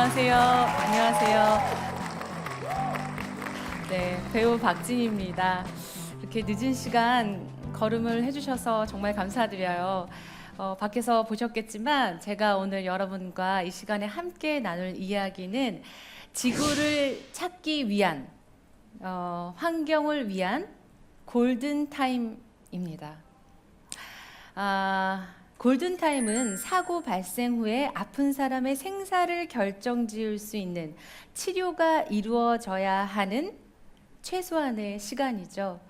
안녕하세요. 안녕하세요. 네, 배우 박진입니다. 이렇게 늦은 시간 걸음을 해주셔서 정말 감사드려요. 밖에서 보셨겠지만 제가 오늘 여러분과 이 시간에 함께 나눌 이야기는 지구를 찾기 위한, 환경을 위한 골든타임입니다. 골든타임은 사고 발생 후에 아픈 사람의 생사를 결정지을 수 있는 치료가 이루어져야 하는 최소한의 시간이죠.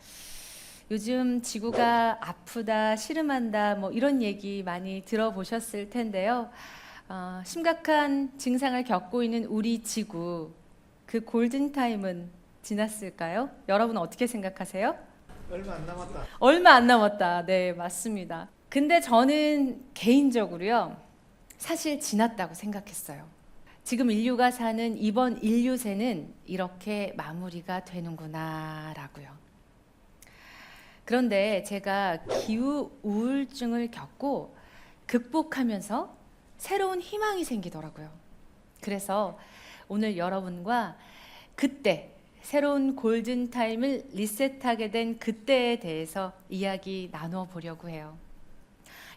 요즘 지구가 아프다, 시름한다, 뭐 이런 얘기 많이 들어보셨을 텐데요. 심각한 증상을 겪고 있는 우리 지구, 그 골든타임은 지났을까요? 여러분 어떻게 생각하세요? 얼마 안 남았다. 얼마 안 남았다. 네, 맞습니다. 근데 저는 개인적으로요, 사실 지났다고 생각했어요. 지금 인류가 사는 이번 인류세는 이렇게 마무리가 되는구나라고요. 그런데 제가 기후 우울증을 겪고 극복하면서 새로운 희망이 생기더라고요. 그래서 오늘 여러분과 그때 새로운 골든타임을 리셋하게 된 그때에 대해서 이야기 나눠 보려고 해요.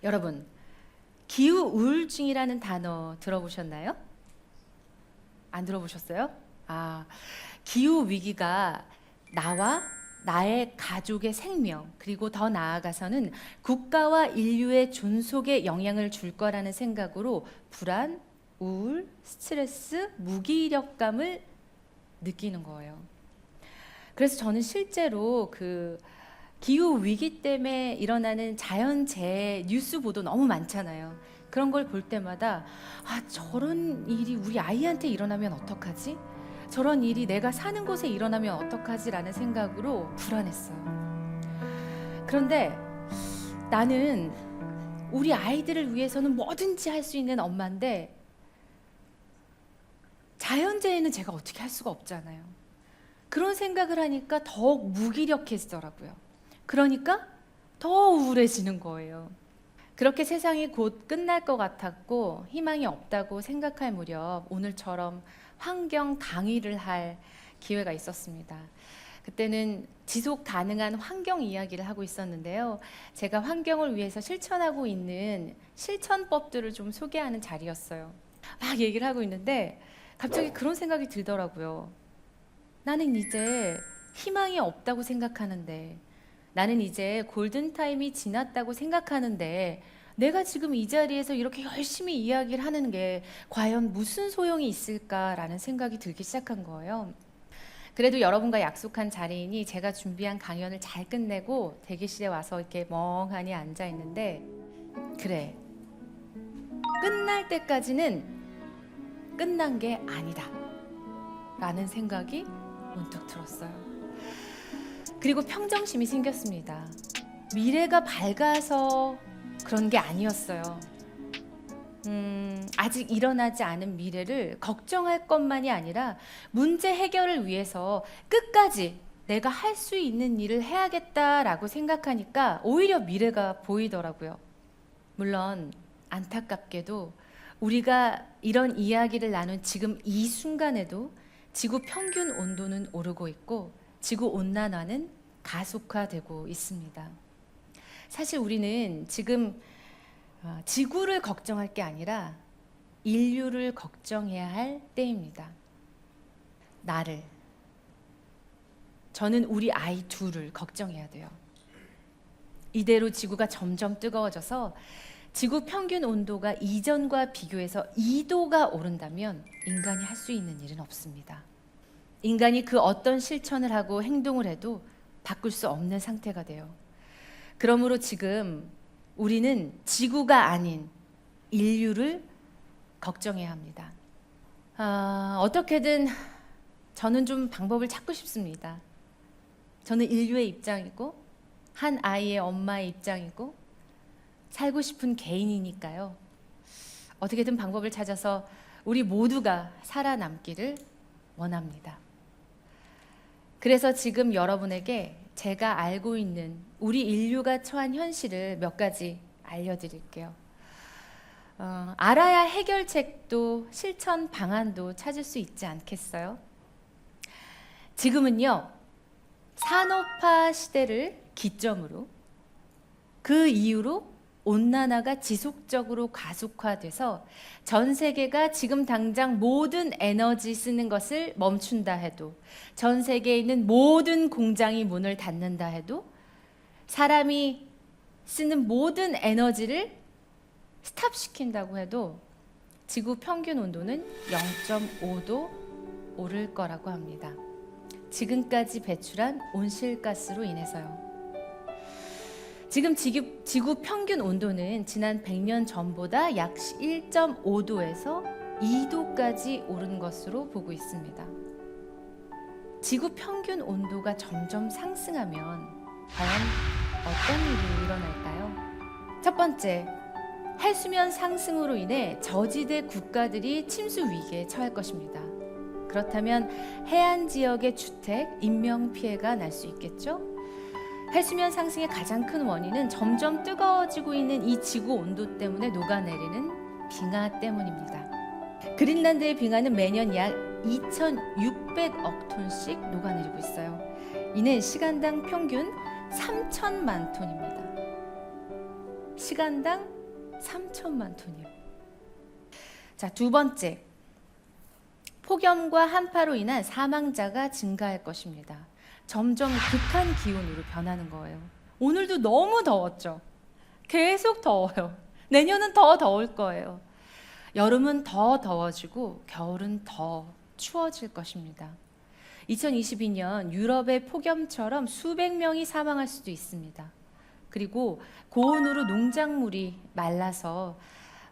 여러분, 기후 우울증이라는 단어 들어보셨나요? 안 들어보셨어요? 기후 위기가 나와 나의 가족의 생명, 그리고 더 나아가서는 국가와 인류의 존속에 영향을 줄 거라는 생각으로 불안, 우울, 스트레스, 무기력감을 느끼는 거예요. 그래서 저는 실제로 그 기후 위기 때문에 일어나는 자연재해 뉴스 보도 너무 많잖아요. 그런 걸 볼 때마다 저런 일이 우리 아이한테 일어나면 어떡하지? 저런 일이 내가 사는 곳에 일어나면 어떡하지라는 생각으로 불안했어요. 그런데 나는 우리 아이들을 위해서는 뭐든지 할 수 있는 엄마인데 자연재해는 제가 어떻게 할 수가 없잖아요. 그런 생각을 하니까 더욱 무기력해지더라고요. 그러니까 더 우울해지는 거예요. 그렇게 세상이 곧 끝날 것 같았고 희망이 없다고 생각할 무렵 오늘처럼 환경 강의를 할 기회가 있었습니다. 그때는 지속 가능한 환경 이야기를 하고 있었는데요. 제가 환경을 위해서 실천하고 있는 실천법들을 좀 소개하는 자리였어요. 막 얘기를 하고 있는데 갑자기 그런 생각이 들더라고요. 나는 이제 희망이 없다고 생각하는데, 나는 이제 골든타임이 지났다고 생각하는데 내가 지금 이 자리에서 이렇게 열심히 이야기를 하는 게 과연 무슨 소용이 있을까라는 생각이 들기 시작한 거예요. 그래도 여러분과 약속한 자리이니 제가 준비한 강연을 잘 끝내고 대기실에 와서 이렇게 멍하니 앉아 있는데, 그래, 끝날 때까지는 끝난 게 아니다 라는 생각이 문득 들었어요. 그리고 평정심이 생겼습니다. 미래가 밝아서 그런 게 아니었어요. 아직 일어나지 않은 미래를 걱정할 것만이 아니라 문제 해결을 위해서 끝까지 내가 할 수 있는 일을 해야겠다라고 생각하니까 오히려 미래가 보이더라고요. 물론 안타깝게도 우리가 이런 이야기를 나눈 지금 이 순간에도 지구 평균 온도는 오르고 있고 지구 온난화는 가속화되고 있습니다. 사실 우리는 지금 지구를 걱정할 게 아니라 인류를 걱정해야 할 때입니다. 저는 우리 아이 둘을 걱정해야 돼요. 이대로 지구가 점점 뜨거워져서 지구 평균 온도가 이전과 비교해서 2도가 오른다면 인간이 할 수 있는 일은 없습니다. 인간이 그 어떤 실천을 하고 행동을 해도 바꿀 수 없는 상태가 돼요. 그러므로 지금 우리는 지구가 아닌 인류를 걱정해야 합니다. 어떻게든 저는 좀 방법을 찾고 싶습니다. 저는 인류의 입장이고 한 아이의 엄마의 입장이고 살고 싶은 개인이니까요. 어떻게든 방법을 찾아서 우리 모두가 살아남기를 원합니다. 그래서 지금 여러분에게 제가 알고 있는 우리 인류가 처한 현실을 몇 가지 알려드릴게요. 알아야 해결책도 실천 방안도 찾을 수 있지 않겠어요? 지금은요, 산업화 시대를 기점으로 그 이후로 온난화가 지속적으로 가속화돼서 전 세계가 지금 당장 모든 에너지 쓰는 것을 멈춘다 해도, 전 세계에 있는 모든 공장이 문을 닫는다 해도, 사람이 쓰는 모든 에너지를 스탑시킨다고 해도 지구 평균 온도는 0.5도 오를 거라고 합니다. 지금까지 배출한 온실가스로 인해서요. 지금 지구 평균 온도는 지난 100년 전보다 약 1.5도에서 2도까지 오른 것으로 보고 있습니다. 지구 평균 온도가 점점 상승하면 과연 어떤 일이 일어날까요? 첫 번째, 해수면 상승으로 인해 저지대 국가들이 침수 위기에 처할 것입니다. 그렇다면 해안 지역의 주택, 인명 피해가 날 수 있겠죠? 해수면 상승의 가장 큰 원인은 점점 뜨거워지고 있는 이 지구 온도 때문에 녹아내리는 빙하 때문입니다. 그린란드의 빙하는 매년 약 2,600억 톤씩 녹아내리고 있어요. 이는 시간당 평균 3천만 톤입니다. 시간당 3천만 톤이요. 자, 두 번째, 폭염과 한파로 인한 사망자가 증가할 것입니다. 점점 극한 기온으로 변하는 거예요. 오늘도 너무 더웠죠. 계속 더워요. 내년은 더 더울 거예요. 여름은 더 더워지고 겨울은 더 추워질 것입니다. 2022년 유럽의 폭염처럼 수백 명이 사망할 수도 있습니다. 그리고 고온으로 농작물이 말라서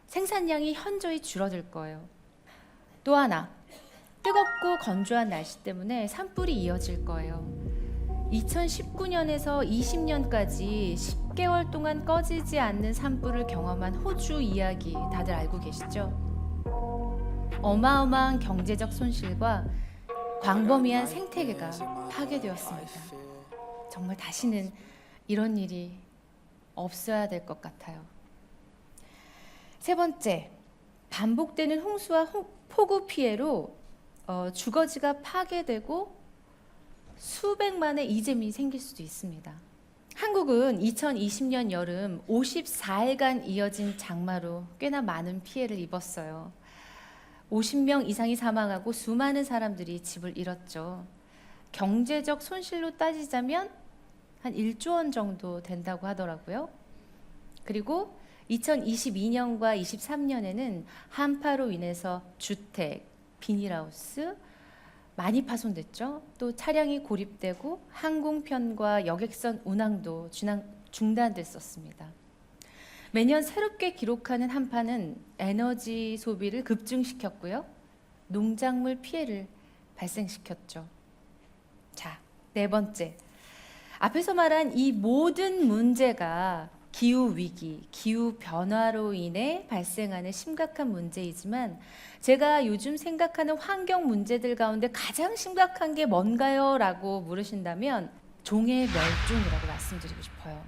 생산량이 현저히 줄어들 거예요. 또 하나, 뜨겁고 건조한 날씨 때문에 산불이 이어질 거예요. 2019년에서 20년까지 10개월 동안 꺼지지 않는 산불을 경험한 호주 이야기 다들 알고 계시죠? 어마어마한 경제적 손실과 광범위한 생태계가 파괴되었습니다. 정말 다시는 이런 일이 없어야 될 것 같아요. 세 번째, 반복되는 홍수와 폭우 피해로 주거지가 파괴되고 수백만의 이재민이 생길 수도 있습니다. 한국은 2020년 여름 54일간 이어진 장마로 꽤나 많은 피해를 입었어요. 50명 이상이 사망하고 수많은 사람들이 집을 잃었죠. 경제적 손실로 따지자면 한 1조 원 정도 된다고 하더라고요. 그리고 2022년과 23년에는 한파로 인해서 주택, 비닐하우스 많이 파손됐죠. 또 차량이 고립되고 항공편과 여객선 운항도 중단됐었습니다. 매년 새롭게 기록하는 한파는 에너지 소비를 급증시켰고요. 농작물 피해를 발생시켰죠. 자, 네 번째. 앞에서 말한 이 모든 문제가 기후위기, 기후변화로 인해 발생하는 심각한 문제이지만 제가 요즘 생각하는 환경 문제들 가운데 가장 심각한 게 뭔가요? 라고 물으신다면 종의 멸종이라고 말씀드리고 싶어요.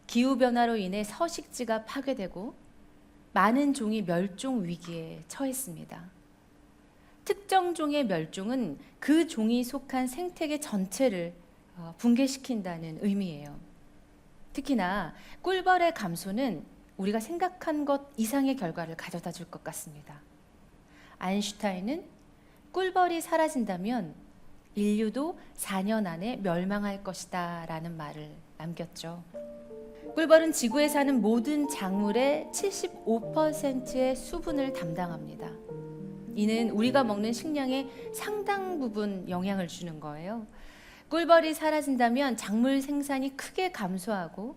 기후변화로 인해 서식지가 파괴되고 많은 종이 멸종 위기에 처했습니다. 특정 종의 멸종은 그 종이 속한 생태계 전체를 붕괴시킨다는 의미예요. 특히나 꿀벌의 감소는 우리가 생각한 것 이상의 결과를 가져다 줄 것 같습니다. 아인슈타인은 꿀벌이 사라진다면 인류도 4년 안에 멸망할 것이다 라는 말을 남겼죠. 꿀벌은 지구에 사는 모든 작물의 75%의 수분을 담당합니다. 이는 우리가 먹는 식량의 상당 부분 영향을 주는 거예요. 꿀벌이 사라진다면 작물 생산이 크게 감소하고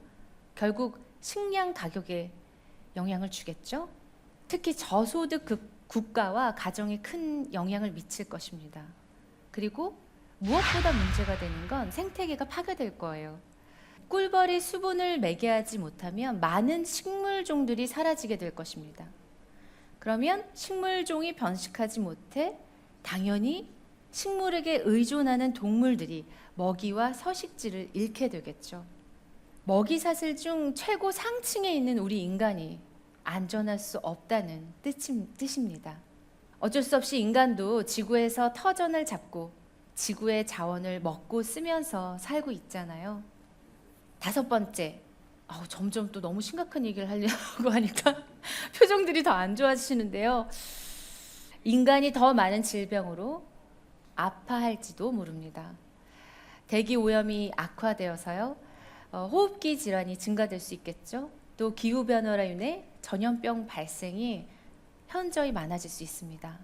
결국 식량 가격에 영향을 주겠죠. 특히 저소득 국가와 가정에 큰 영향을 미칠 것입니다. 그리고 무엇보다 문제가 되는 건 생태계가 파괴될 거예요. 꿀벌이 수분을 매개하지 못하면 많은 식물종들이 사라지게 될 것입니다. 그러면 식물종이 변식하지 못해 당연히 식물에게 의존하는 동물들이 먹이와 서식지를 잃게 되겠죠. 먹이사슬 중 최고 상층에 있는 우리 인간이 안전할 수 없다는 뜻입니다. 어쩔 수 없이 인간도 지구에서 터전을 잡고 지구의 자원을 먹고 쓰면서 살고 있잖아요. 5번째, 점점 또 너무 심각한 얘기를 하려고 하니까 표정들이 더 안 좋아지시는데요. 인간이 더 많은 질병으로 아파할지도 모릅니다. 대기 오염이 악화되어서요, 호흡기 질환이 증가될 수 있겠죠. 또 기후 변화로 인해 전염병 발생이 현저히 많아질 수 있습니다.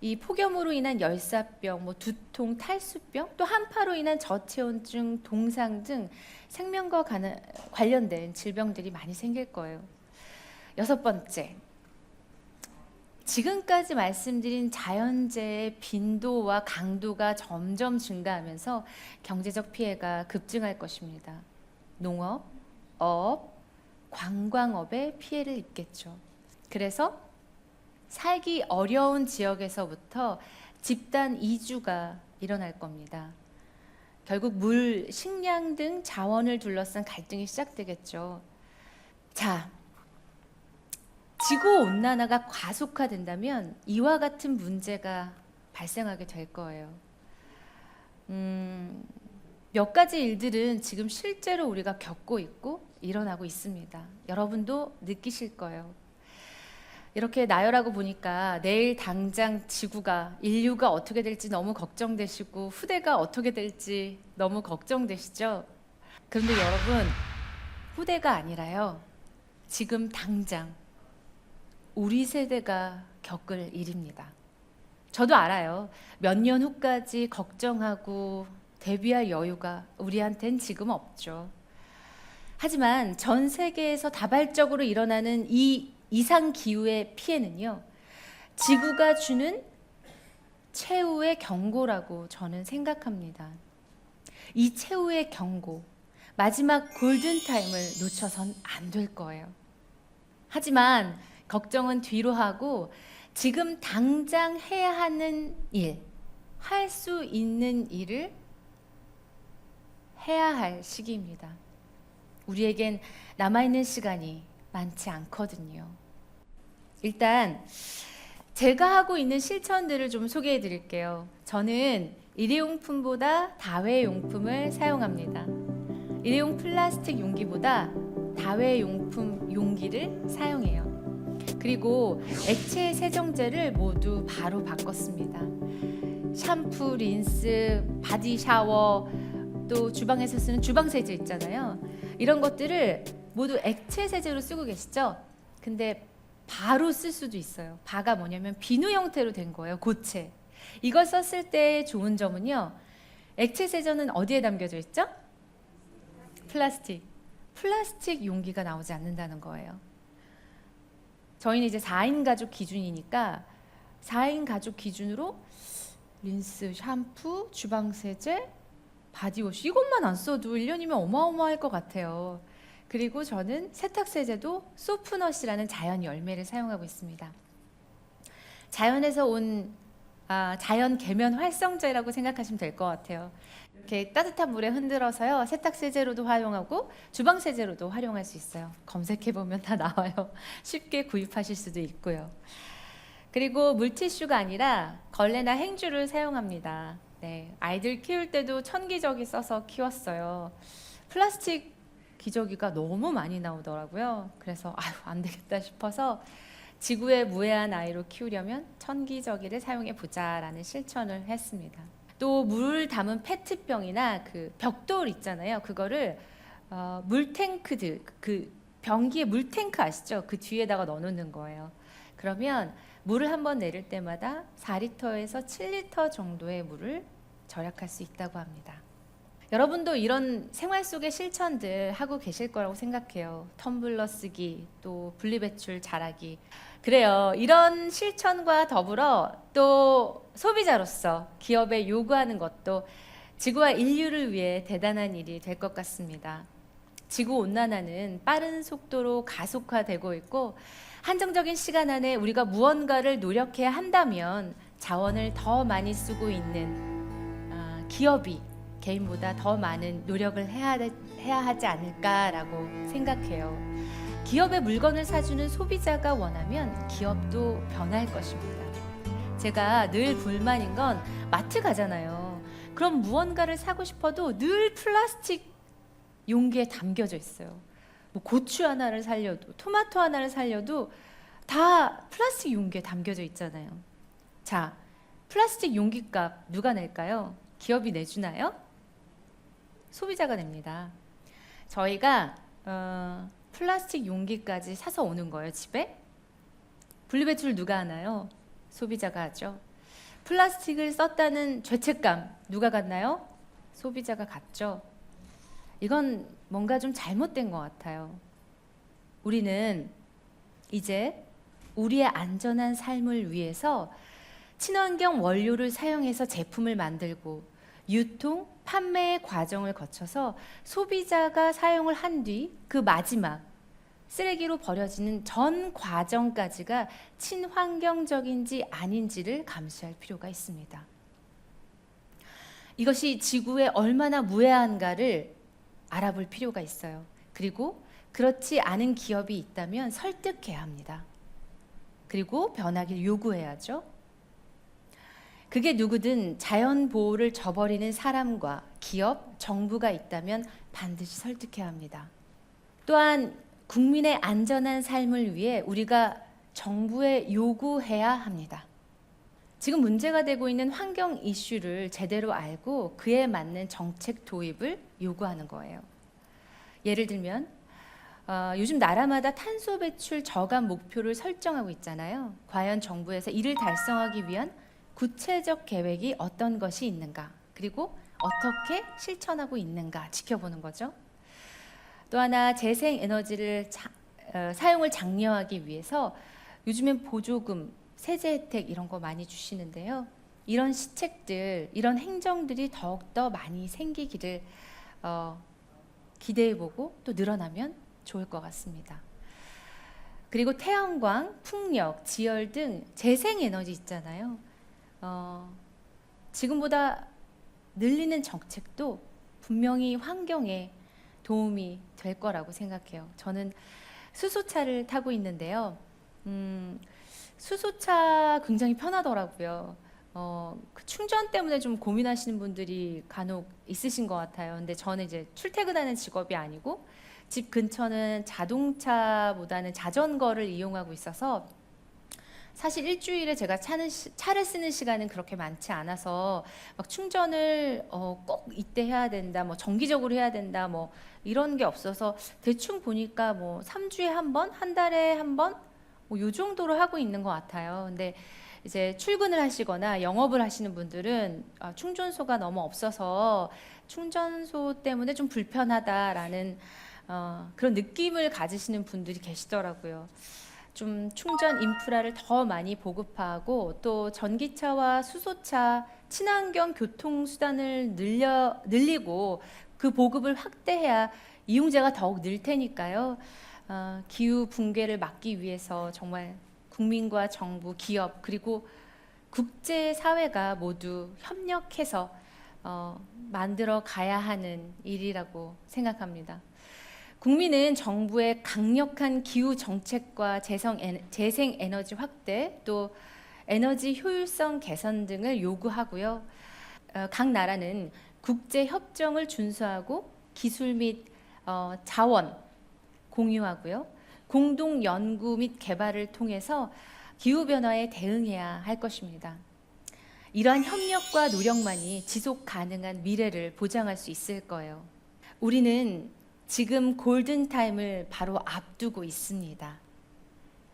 이 폭염으로 인한 열사병, 두통, 탈수병, 또 한파로 인한 저체온증, 동상 등 생명과 관련된 질병들이 많이 생길 거예요. 6번째, 지금까지 말씀드린 자연재해의 빈도와 강도가 점점 증가하면서 경제적 피해가 급증할 것입니다. 농업, 어업, 관광업에 피해를 입겠죠. 그래서 살기 어려운 지역에서부터 집단 이주가 일어날 겁니다. 결국 물, 식량 등 자원을 둘러싼 갈등이 시작되겠죠. 자, 지구온난화가 가속화된다면 이와 같은 문제가 발생하게 될 거예요. 몇 가지 일들은 지금 실제로 우리가 겪고 있고 일어나고 있습니다. 여러분도 느끼실 거예요. 이렇게 나열하고 보니까 내일 당장 지구가, 인류가 어떻게 될지 너무 걱정되시고 후대가 어떻게 될지 너무 걱정되시죠? 그런데 여러분, 후대가 아니라요, 지금 당장 우리 세대가 겪을 일입니다. 저도 알아요. 몇 년 후까지 걱정하고 대비할 여유가 우리한텐 지금 없죠. 하지만 전 세계에서 다발적으로 일어나는 이 이상 기후의 피해는요, 지구가 주는 최후의 경고라고 저는 생각합니다. 이 최후의 경고, 마지막 골든타임을 놓쳐선 안 될 거예요. 하지만 걱정은 뒤로 하고 지금 당장 해야 하는 일, 할 수 있는 일을 해야 할 시기입니다. 우리에겐 남아있는 시간이 많지 않거든요. 일단 제가 하고 있는 실천들을 좀 소개해 드릴게요. 저는 일회용품보다 다회용품을 사용합니다. 일회용 플라스틱 용기보다 다회용품 용기를 사용해요. 그리고 액체 세정제를 모두 바로 바꿨습니다. 샴푸, 린스, 바디 샤워, 또 주방에서 쓰는 주방세제 있잖아요. 이런 것들을 모두 액체 세제로 쓰고 계시죠? 근데 바로 쓸 수도 있어요. 바가 뭐냐면 비누 형태로 된 거예요. 고체. 이걸 썼을 때 좋은 점은요, 액체 세제는 어디에 담겨져 있죠? 플라스틱 용기가 나오지 않는다는 거예요. 저희는 이제 4인 가족 기준이니까 4인 가족 기준으로 린스, 샴푸, 주방세제, 바디워시 이것만 안 써도 1년이면 어마어마할 것 같아요. 그리고 저는 세탁세제도 소프넛이라는 자연 열매를 사용하고 있습니다. 자연에서 온 자연 계면 활성제라고 생각하시면 될 것 같아요. 이렇게 따뜻한 물에 흔들어서요, 세탁세제로도 활용하고 주방세제로도 활용할 수 있어요. 검색해보면 다 나와요. 쉽게 구입하실 수도 있고요. 그리고 물티슈가 아니라 걸레나 행주를 사용합니다. 네, 아이들 키울 때도 천기저귀 써서 키웠어요. 플라스틱 기저귀가 너무 많이 나오더라고요. 그래서 안 되겠다 싶어서 지구에 무해한 아이로 키우려면 천기저귀를 사용해 보자라는 실천을 했습니다. 또 물 담은 페트병이나 그 벽돌 있잖아요. 그거를 물탱크들, 그 변기에 물탱크 아시죠? 그 뒤에다가 넣어놓는 거예요. 그러면 물을 한번 내릴 때마다 4리터에서 7리터 정도의 물을 절약할 수 있다고 합니다. 여러분도 이런 생활 속의 실천들 하고 계실 거라고 생각해요. 텀블러 쓰기, 또 분리배출 잘하기. 그래요. 이런 실천과 더불어 또 소비자로서 기업에 요구하는 것도 지구와 인류를 위해 대단한 일이 될 것 같습니다. 지구온난화는 빠른 속도로 가속화되고 있고, 한정적인 시간 안에 우리가 무언가를 노력해야 한다면 자원을 더 많이 쓰고 있는 기업이 개인보다 더 많은 노력을 해야 하지 않을까라고 생각해요. 기업의 물건을 사주는 소비자가 원하면 기업도 변할 것입니다. 제가 늘 불만인 건 마트 가잖아요. 그럼 무언가를 사고 싶어도 늘 플라스틱 용기에 담겨져 있어요. 뭐 고추 하나를 살려도 토마토 하나를 살려도 다 플라스틱 용기에 담겨져 있잖아요. 자, 플라스틱 용기값 누가 낼까요? 기업이 내주나요? 소비자가 냅니다. 저희가 플라스틱 용기까지 사서 오는 거예요, 집에. 분리배출 누가 하나요? 소비자가 하죠. 플라스틱을 썼다는 죄책감 누가 갖나요? 소비자가 갖죠. 이건 뭔가 좀 잘못된 것 같아요. 우리는 이제 우리의 안전한 삶을 위해서 친환경 원료를 사용해서 제품을 만들고 유통, 판매의 과정을 거쳐서 소비자가 사용을 한 뒤 그 마지막 쓰레기로 버려지는 전 과정까지가 친환경적인지 아닌지를 감시할 필요가 있습니다. 이것이 지구에 얼마나 무해한가를 알아볼 필요가 있어요. 그리고 그렇지 않은 기업이 있다면 설득해야 합니다. 그리고 변하기를 요구해야죠. 그게 누구든 자연 보호를 저버리는 사람과 기업, 정부가 있다면 반드시 설득해야 합니다. 또한 국민의 안전한 삶을 위해 우리가 정부에 요구해야 합니다. 지금 문제가 되고 있는 환경 이슈를 제대로 알고 그에 맞는 정책 도입을 요구하는 거예요. 예를 들면 요즘 나라마다 탄소 배출 저감 목표를 설정하고 있잖아요. 과연 정부에서 이를 달성하기 위한 구체적 계획이 어떤 것이 있는가, 그리고 어떻게 실천하고 있는가 지켜보는 거죠. 또 하나 재생에너지를 사용을 장려하기 위해서 요즘엔 보조금, 세제 혜택 이런 거 많이 주시는데요. 이런 시책들, 이런 행정들이 더욱더 많이 생기기를 기대해보고 또 늘어나면 좋을 것 같습니다. 그리고 태양광, 풍력, 지열 등 재생에너지 있잖아요. 지금보다 늘리는 정책도 분명히 환경에 도움이 될 거라고 생각해요. 저는 수소차를 타고 있는데요. 수소차 굉장히 편하더라고요. 그 충전 때문에 좀 고민하시는 분들이 간혹 있으신 것 같아요. 근데 저는 이제 출퇴근하는 직업이 아니고 집 근처는 자동차보다는 자전거를 이용하고 있어서 사실 일주일에 제가 차를 쓰는 시간은 그렇게 많지 않아서 막 충전을 꼭 이때 해야 된다, 뭐 정기적으로 해야 된다, 뭐 이런 게 없어서 대충 보니까 뭐 3주에 한 번, 한 달에 한 번, 뭐 요 정도로 하고 있는 것 같아요. 근데 이제 출근을 하시거나 영업을 하시는 분들은 충전소가 너무 없어서 충전소 때문에 좀 불편하다라는 그런 느낌을 가지시는 분들이 계시더라고요. 좀 충전 인프라를 더 많이 보급하고 또 전기차와 수소차, 친환경 교통수단을 늘리고 그 보급을 확대해야 이용자가 더욱 늘 테니까요. 기후 붕괴를 막기 위해서 정말 국민과 정부, 기업 그리고 국제사회가 모두 협력해서 만들어 가야 하는 일이라고 생각합니다. 국민은 정부의 강력한 기후 정책과 재생에너지 확대, 또 에너지 효율성 개선 등을 요구하고요. 각 나라는 국제 협정을 준수하고 기술 및 자원 공유하고요. 공동 연구 및 개발을 통해서 기후 변화에 대응해야 할 것입니다. 이러한 협력과 노력만이 지속 가능한 미래를 보장할 수 있을 거예요. 우리는 지금 골든타임을 바로 앞두고 있습니다.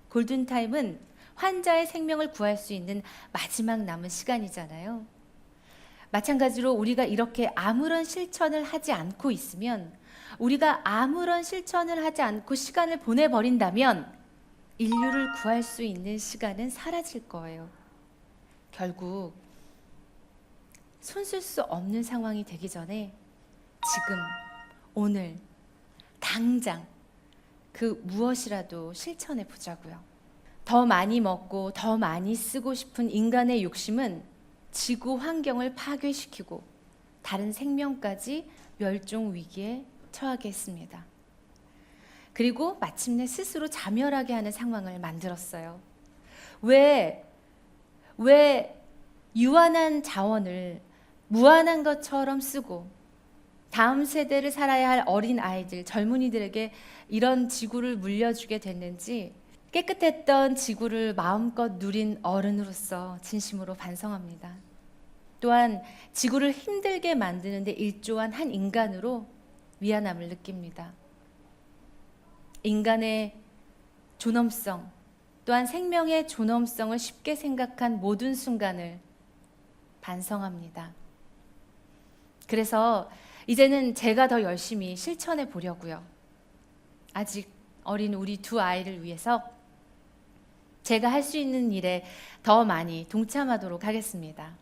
골든타임은 환자의 생명을 구할 수 있는 마지막 남은 시간이잖아요. 마찬가지로 우리가 이렇게 아무런 실천을 하지 않고 있으면, 우리가 아무런 실천을 하지 않고 시간을 보내버린다면 인류를 구할 수 있는 시간은 사라질 거예요. 결국 손쓸 수 없는 상황이 되기 전에 지금, 오늘, 당장 그 무엇이라도 실천해 보자고요. 더 많이 먹고 더 많이 쓰고 싶은 인간의 욕심은 지구 환경을 파괴시키고 다른 생명까지 멸종 위기에 처하게 했습니다. 그리고 마침내 스스로 자멸하게 하는 상황을 만들었어요. 왜 유한한 자원을 무한한 것처럼 쓰고 다음 세대를 살아야 할 어린 아이들, 젊은이들에게 이런 지구를 물려주게 됐는지 깨끗했던 지구를 마음껏 누린 어른으로서 진심으로 반성합니다. 또한 지구를 힘들게 만드는 데 일조한 한 인간으로 미안함을 느낍니다. 인간의 존엄성, 또한 생명의 존엄성을 쉽게 생각한 모든 순간을 반성합니다. 그래서 이제는 제가 더 열심히 실천해 보려고요. 아직 어린 우리 두 아이를 위해서 제가 할 수 있는 일에 더 많이 동참하도록 하겠습니다.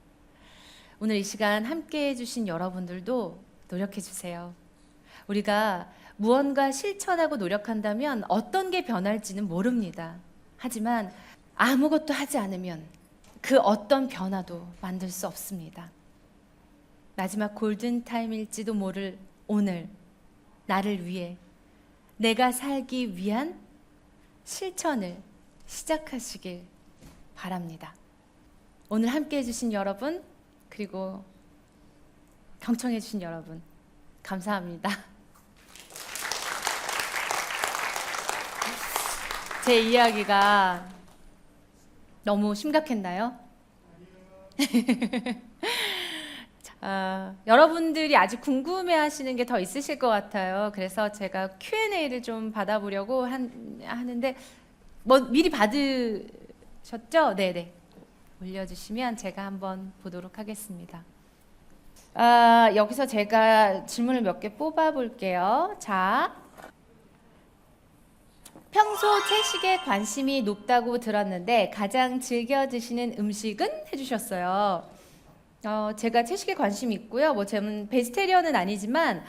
오늘 이 시간 함께 해주신 여러분들도 노력해 주세요. 우리가 무언가 실천하고 노력한다면 어떤 게 변할지는 모릅니다. 하지만 아무것도 하지 않으면 그 어떤 변화도 만들 수 없습니다. 마지막 골든타임일지도 모를 오늘, 나를 위해, 내가 살기 위한 실천을 시작하시길 바랍니다. 오늘 함께 해주신 여러분, 그리고 경청해주신 여러분, 감사합니다. 제 이야기가 너무 심각했나요? 여러분들이 아직 궁금해하시는 게 더 있으실 것 같아요. 그래서 제가 Q&A를 좀 받아보려고 하는데 뭐 미리 받으셨죠? 네네. 올려주시면 제가 한번 보도록 하겠습니다. 여기서 제가 질문을 몇 개 뽑아볼게요. 자, 평소 채식에 관심이 높다고 들었는데 가장 즐겨 드시는 음식은? 해주셨어요. 제가 채식에 관심이 있고요. 뭐 저는 베지테리언은 아니지만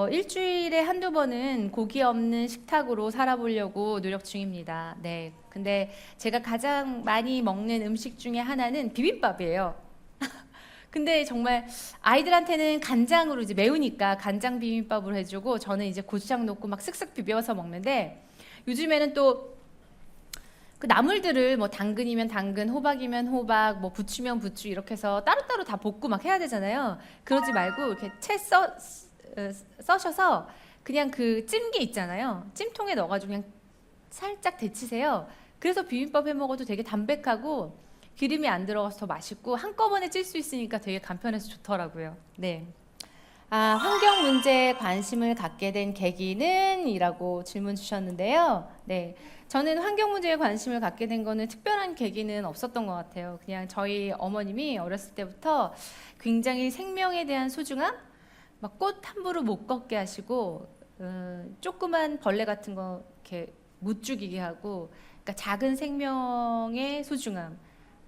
일주일에 한두 번은 고기 없는 식탁으로 살아보려고 노력 중입니다. 네. 근데 제가 가장 많이 먹는 음식 중에 하나는 비빔밥이에요. 근데 정말 아이들한테는 간장으로 이제 매우니까 간장 비빔밥으로 해주고 저는 이제 고추장 넣고 막 쓱쓱 비벼서 먹는데 요즘에는 또 그 나물들을 뭐 당근이면 당근, 호박이면 호박, 뭐 부추면 부추 이렇게 해서 따로따로 다 볶고 막 해야 되잖아요. 그러지 말고 이렇게 채 써셔서 그냥 그 찜기 있잖아요. 찜통에 넣어가지고 그냥 살짝 데치세요. 그래서 비빔밥 해 먹어도 되게 담백하고 기름이 안 들어가서 더 맛있고 한꺼번에 찔 수 있으니까 되게 간편해서 좋더라고요. 네. 환경 문제에 관심을 갖게 된 계기는? 이라고 질문 주셨는데요. 네. 저는 환경 문제에 관심을 갖게 된 거는 특별한 계기는 없었던 것 같아요. 그냥 저희 어머님이 어렸을 때부터 굉장히 생명에 대한 소중함, 막 꽃 함부로 못 걷게 하시고, 조그만 벌레 같은 거 이렇게 못 죽이게 하고, 그러니까 작은 생명의 소중함,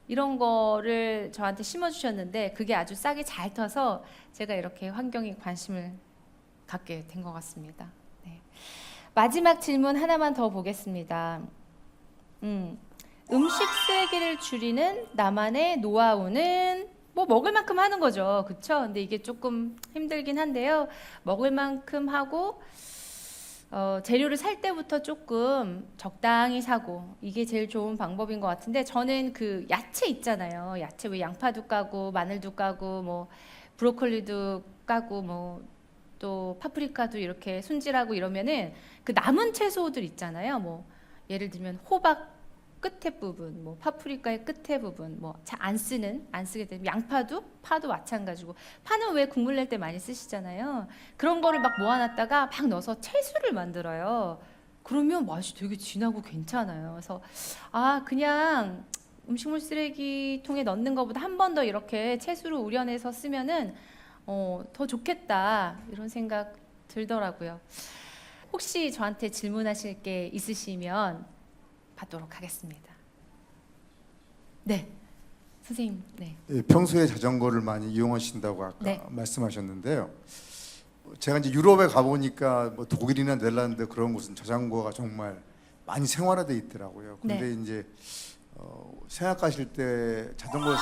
이런 거를 저한테 심어주셨는데 그게 아주 싹이 잘 터서 제가 이렇게 환경에 관심을 갖게 된 것 같습니다. 네. 마지막 질문 하나만 더 보겠습니다. 음식 쓰레기를 줄이는 나만의 노하우는? 뭐 먹을 만큼 하는 거죠. 그쵸? 근데 이게 조금 힘들긴 한데요. 먹을 만큼 하고 재료를 살 때부터 조금 적당히 사고 이게 제일 좋은 방법인 것 같은데 저는 그 야채 있잖아요. 야채 왜 양파도 까고 마늘도 까고 뭐 브로콜리도 까고 뭐 또 파프리카도 이렇게 손질하고 이러면은 그 남은 채소들 있잖아요. 뭐 예를 들면 호박 끝에 부분, 뭐 파프리카의 끝에 부분, 뭐 안 쓰게 되면 양파도 파도 마찬가지고 파는 왜 국물 낼 때 많이 쓰시잖아요. 그런 거를 막 모아놨다가 막 넣어서 채소를 만들어요. 그러면 맛이 되게 진하고 괜찮아요. 그래서 그냥 음식물 쓰레기통에 넣는 것보다 한 번 더 이렇게 채소를 우려내서 쓰면은 더 좋겠다 이런 생각 들더라고요. 혹시 저한테 질문하실 게 있으시면 받도록 하겠습니다. 네, 선생님. 네. 예, 평소에 자전거를 많이 이용하신다고 아까 네. 말씀하셨는데요. 제가 이제 유럽에 가보니까 뭐 독일이나 네덜란드 그런 곳은 자전거가 정말 많이 생활화돼 있더라고요. 근데 네. 이제 생각하실 때 자전거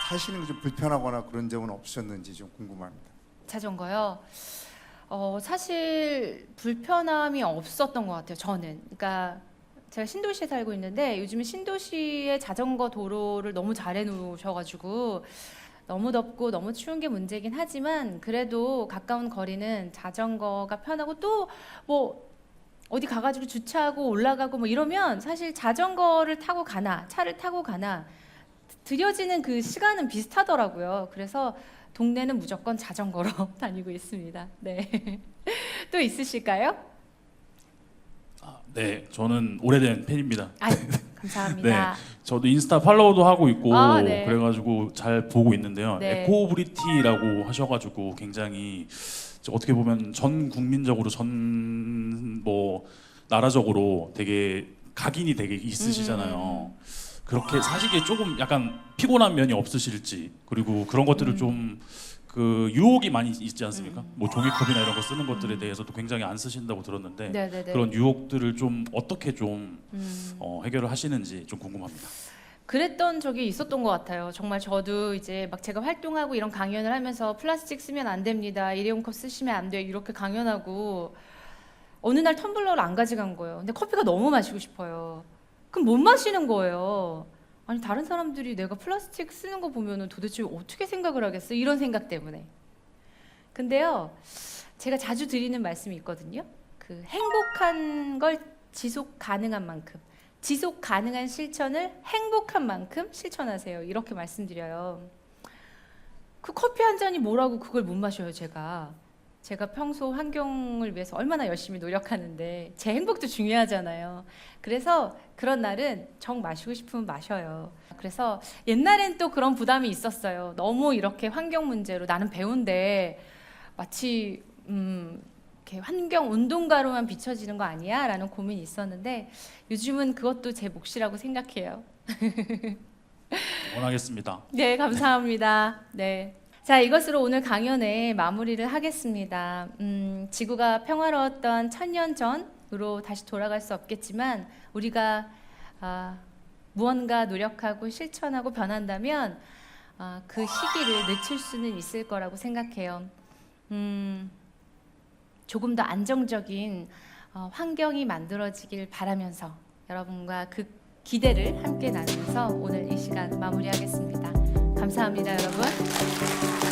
사시는 게 좀 불편하거나 그런 점은 없으셨는지 좀 궁금합니다. 자전거요. 사실 불편함이 없었던 것 같아요. 저는. 그러니까 제가 신도시에 살고 있는데 요즘에 신도시의 자전거 도로를 너무 잘 해놓으셔가지고 너무 덥고 너무 추운 게 문제긴 하지만 그래도 가까운 거리는 자전거가 편하고 또 뭐 어디 가가지고 주차하고 올라가고 뭐 이러면 사실 자전거를 타고 가나 차를 타고 가나 들여지는 그 시간은 비슷하더라고요. 그래서 동네는 무조건 자전거로 다니고 있습니다. 네. 또 있으실까요? 네, 저는 오래된 팬입니다. 아, 감사합니다. 저도 인스타 팔로우도 하고 있고 네. 그래가지고 잘 보고 있는데요. 네. 에코브리티라고 하셔가지고 굉장히 어떻게 보면 전 국민적으로 전 뭐 나라적으로 되게 각인이 되게 있으시잖아요. 그렇게 사시기에 조금 약간 피곤한 면이 없으실지, 그리고 그런 것들을 좀 그 유혹이 많이 있지 않습니까? 뭐 종이컵이나 이런 거 쓰는 것들에 대해서도 굉장히 안 쓰신다고 들었는데 네네네. 그런 유혹들을 좀 어떻게 좀 음. 해결을 하시는지 좀 궁금합니다. 그랬던 적이 있었던 것 같아요. 정말 저도 이제 막 제가 활동하고 이런 강연을 하면서 플라스틱 쓰면 안 됩니다. 일회용 컵 쓰시면 안 돼요. 이렇게 강연하고 어느 날 텀블러를 안 가져간 거예요. 근데 커피가 너무 마시고 싶어요. 그럼 못 마시는 거예요. 아니 다른 사람들이 내가 플라스틱 쓰는 거 보면은 도대체 어떻게 생각을 하겠어? 이런 생각 때문에. 근데요, 제가 자주 드리는 말씀이 있거든요. 그 행복한 걸 지속 가능한 만큼, 지속 가능한 실천을 행복한 만큼 실천하세요. 이렇게 말씀드려요. 그 커피 한 잔이 뭐라고 그걸 못 마셔요, 제가. 제가 평소 환경을 위해서 얼마나 열심히 노력하는데 제 행복도 중요하잖아요. 그래서 그런 날은 정 마시고 싶으면 마셔요. 그래서 옛날엔 또 그런 부담이 있었어요. 너무 이렇게 환경 문제로 나는 배운데 마치 이렇게 환경 운동가로만 비춰지는 거 아니야? 라는 고민이 있었는데 요즘은 그것도 제 몫이라고 생각해요. 원하겠습니다. 네, 감사합니다. 네. 자, 이것으로 오늘 강연의 마무리를 하겠습니다. 지구가 평화로웠던 1000년 전으로 다시 돌아갈 수 없겠지만 우리가 무언가 노력하고 실천하고 변한다면 그 시기를 늦출 수는 있을 거라고 생각해요. 조금 더 안정적인 환경이 만들어지길 바라면서 여러분과 그 기대를 함께 나누면서 오늘 이 시간 마무리하겠습니다. 감사합니다, 여러분.